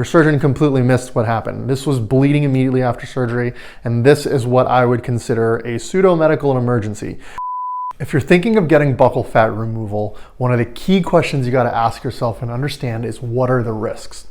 their surgeon completely missed what happened. This was bleeding immediately after surgery, and this is what I would consider a pseudo-medical emergency. If you're thinking of getting buccal fat removal, one of the key questions you gotta ask yourself and understand is, what are the risks?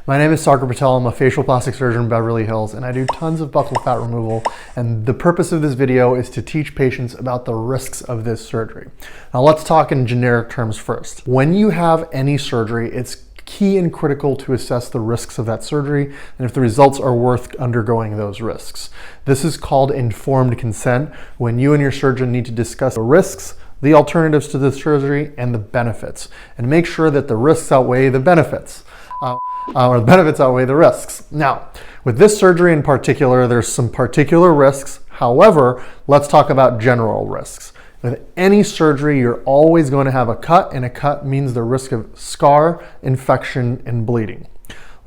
My name is Sagar Patel. I'm a facial plastic surgeon in Beverly Hills, and I do tons of buccal fat removal. And the purpose of this video is to teach patients about the risks of this surgery. Now let's talk in generic terms first. When you have any surgery, it's key and critical to assess the risks of that surgery and if the results are worth undergoing those risks. This is called informed consent, when you and your surgeon need to discuss the risks, the alternatives to the surgery, and the benefits, and make sure that the risks outweigh the benefits. Or the benefits outweigh the risks. Now, with this surgery in particular, there's some particular risks. However, let's talk about general risks. With any surgery, you're always going to have a cut, and a cut means the risk of scar, infection, and bleeding.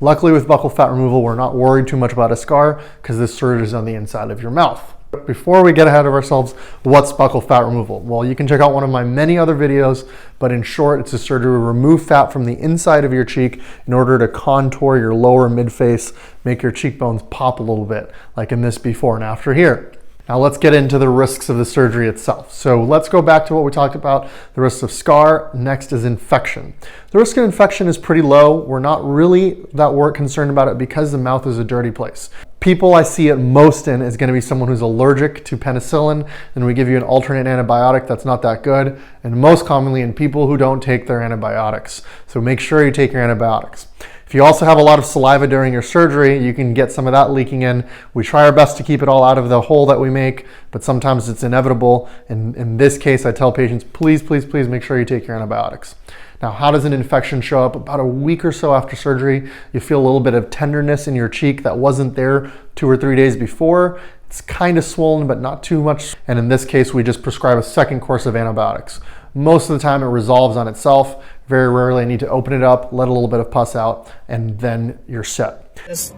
Luckily, with buccal fat removal, we're not worried too much about a scar because this surgery is on the inside of your mouth. Before we get ahead of ourselves, what's buccal fat removal? Well, you can check out one of my many other videos, but in short, it's a surgery to remove fat from the inside of your cheek in order to contour your lower mid-face, make your cheekbones pop a little bit, like in this before and after here. Now let's get into the risks of the surgery itself. So let's go back to what we talked about, the risks of scar. Next is infection. The risk of infection is pretty low. We're not really that concerned about it because the mouth is a dirty place. People I see it most in is going to be someone who's allergic to penicillin, and we give you an alternate antibiotic that's not that good, and most commonly in people who don't take their antibiotics. So make sure you take your antibiotics. If you also have a lot of saliva during your surgery, you can get some of that leaking in. We try our best to keep it all out of the hole that we make, but sometimes it's inevitable. And in this case, I tell patients, please, please, please make sure you take your antibiotics. Now, how does an infection show up? About a week or so after surgery, you feel a little bit of tenderness in your cheek that wasn't there 2 or 3 days before. It's kind of swollen, but not too much. And in this case, we just prescribe a second course of antibiotics. Most of the time it resolves on itself. Very rarely I need to open it up, let a little bit of pus out, and then you're set. Just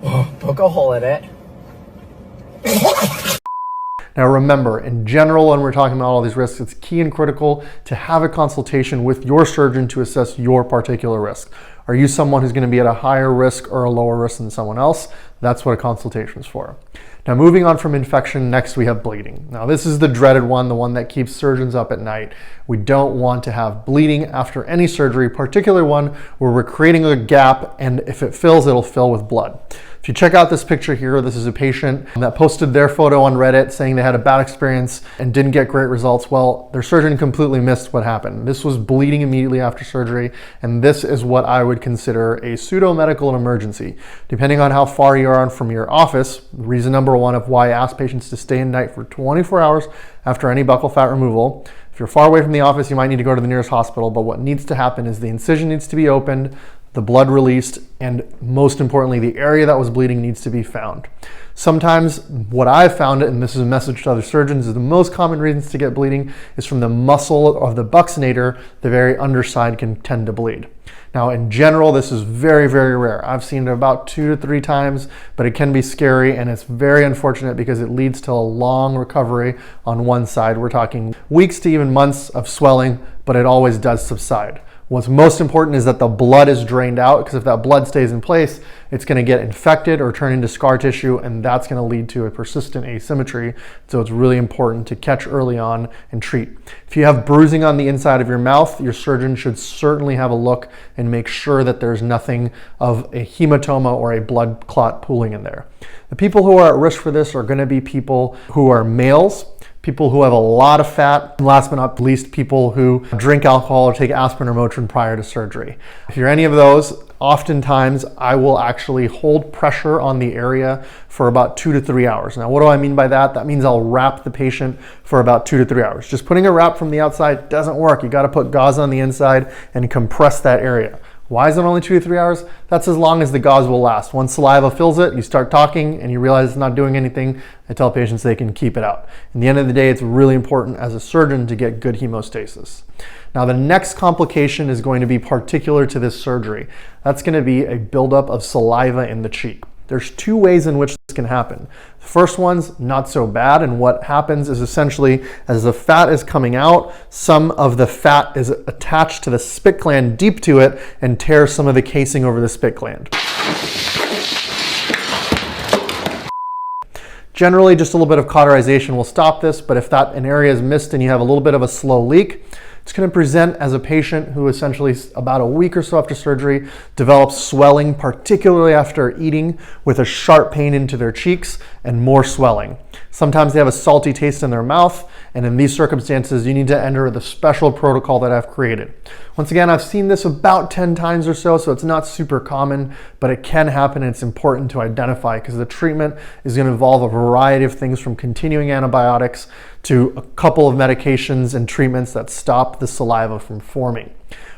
poke a hole in it. Now remember, in general, when we're talking about all these risks, it's key and critical to have a consultation with your surgeon to assess your particular risk. Are you someone who's going to be at a higher risk or a lower risk than someone else? That's what a consultation is for. Now moving on from infection, next we have bleeding. Now this is the dreaded one, the one that keeps surgeons up at night. We don't want to have bleeding after any surgery, particularly one where we're creating a gap, and if it fills, it'll fill with blood. If you check out this picture here, this is a patient that posted their photo on Reddit saying they had a bad experience and didn't get great results. Well, their surgeon completely missed what happened. This was bleeding immediately after surgery, and this is what I would consider a pseudo-medical emergency. Depending on how far you are from your office, reason number one of why I ask patients to stay in night for 24 hours after any buccal fat removal. If you're far away from the office, you might need to go to the nearest hospital, but what needs to happen is the incision needs to be opened, the blood released, and most importantly, the area that was bleeding needs to be found. Sometimes what I've found, and this is a message to other surgeons, is the most common reasons to get bleeding is from the muscle of the buccinator. The very underside can tend to bleed. Now in general, this is very, very rare. I've seen it about 2 to 3 times, but it can be scary, and it's very unfortunate because it leads to a long recovery on one side. We're talking weeks to even months of swelling, but it always does subside. What's most important is that the blood is drained out, because if that blood stays in place, it's going to get infected or turn into scar tissue, and that's going to lead to a persistent asymmetry. So it's really important to catch early on and treat. If you have bruising on the inside of your mouth, your surgeon should certainly have a look and make sure that there's nothing of a hematoma or a blood clot pooling in there. The people who are at risk for this are going to be people who are males, people who have a lot of fat, and last but not least, people who drink alcohol or take aspirin or Motrin prior to surgery. If you're any of those, oftentimes I will actually hold pressure on the area for about 2 to 3 hours. Now, what do I mean by that? That means I'll wrap the patient for about 2 to 3 hours. Just putting a wrap from the outside doesn't work. You got to put gauze on the inside and compress that area. Why is it only 2 to 3 hours? That's as long as the gauze will last. Once saliva fills it, you start talking and you realize it's not doing anything, I tell patients they can keep it out. In the end of the day, it's really important as a surgeon to get good hemostasis. Now, the next complication is going to be particular to this surgery. That's going to be a buildup of saliva in the cheek. There's two ways in which this can happen. The first one's not so bad, and what happens is essentially as the fat is coming out, some of the fat is attached to the spit gland deep to it and tears some of the casing over the spit gland. Generally, just a little bit of cauterization will stop this, but if an area is missed and you have a little bit of a slow leak, it's going to present as a patient who essentially about a week or so after surgery develops swelling, particularly after eating, with a sharp pain into their cheeks and more swelling. Sometimes they have a salty taste in their mouth, and in these circumstances, you need to enter the special protocol that I've created. Once again, I've seen this about 10 times or so it's not super common, but it can happen and it's important to identify because the treatment is going to involve a variety of things from continuing antibiotics to a couple of medications and treatments that stop the saliva from forming.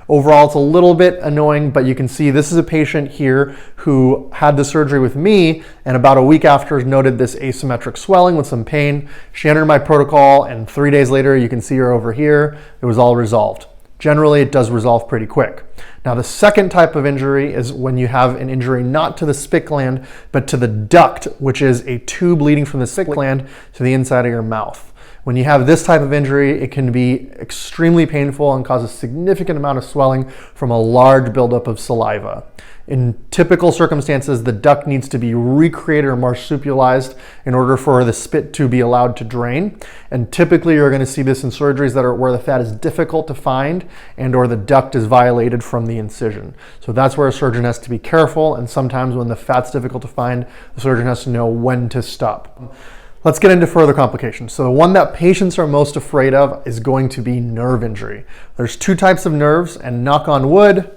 Overall, it's a little bit annoying, but you can see this is a patient here who had the surgery with me and about a week after noted this asymmetric swelling with some pain. She entered my protocol and 3 days later, you can see her over here, it was all resolved. Generally, it does resolve pretty quick. Now, the second type of injury is when you have an injury not to the spit gland, but to the duct, which is a tube leading from the spit gland to the inside of your mouth. When you have this type of injury, it can be extremely painful and cause a significant amount of swelling from a large buildup of saliva. In typical circumstances, the duct needs to be recreated or marsupialized in order for the spit to be allowed to drain. And typically you're going to see this in surgeries that are where the fat is difficult to find and or the duct is violated from the incision. So that's where a surgeon has to be careful, and sometimes when the fat's difficult to find, the surgeon has to know when to stop. Let's get into further complications. So the one that patients are most afraid of is going to be nerve injury. There's two types of nerves, and knock on wood,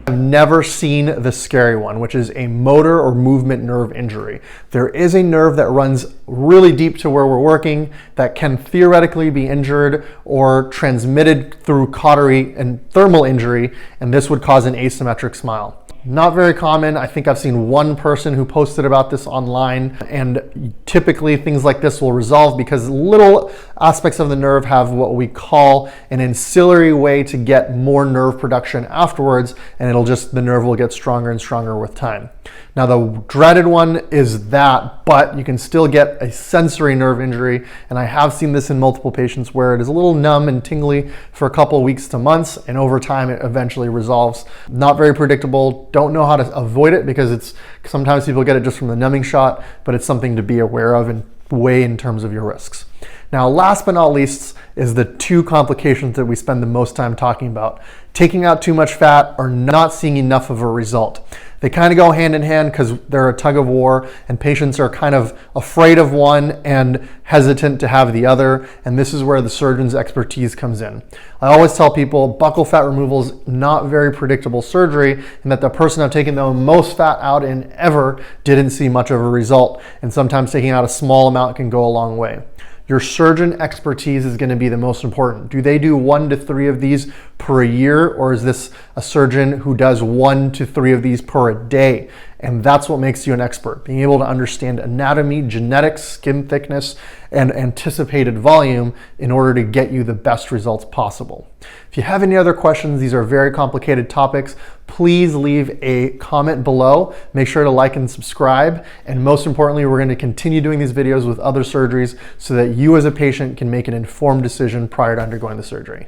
I've never seen the scary one, which is a motor or movement nerve injury. There is a nerve that runs really deep to where we're working that can theoretically be injured or transmitted through cautery and thermal injury, and this would cause an asymmetric smile. Not very common. I think I've seen one person who posted about this online, and typically things like this will resolve because little aspects of the nerve have what we call an ancillary way to get more nerve production afterwards, and the nerve will get stronger and stronger with time. Now, the dreaded one is that, but you can still get a sensory nerve injury, and I have seen this in multiple patients where it is a little numb and tingly for a couple of weeks to months, and over time it eventually resolves. Not very predictable. Don't know how to avoid it because sometimes people get it just from the numbing shot, but it's something to be aware of and weigh in terms of your risks. Now, last but not least is the two complications that we spend the most time talking about: taking out too much fat or not seeing enough of a result. They kind of go hand in hand because they're a tug of war, and patients are kind of afraid of one and hesitant to have the other, and this is where the surgeon's expertise comes in. I always tell people buccal fat removal is not very predictable surgery, and that the person I've taken the most fat out in ever didn't see much of a result, and sometimes taking out a small amount can go a long way. Your surgeon expertise is going to be the most important. Do they do 1 to 3 of these per year, or is this a surgeon who does 1 to 3 of these per day? And that's what makes you an expert, being able to understand anatomy, genetics, skin thickness, and anticipated volume in order to get you the best results possible. If you have any other questions, these are very complicated topics, please leave a comment below. Make sure to like and subscribe. And most importantly, we're going to continue doing these videos with other surgeries so that you as a patient can make an informed decision prior to undergoing the surgery.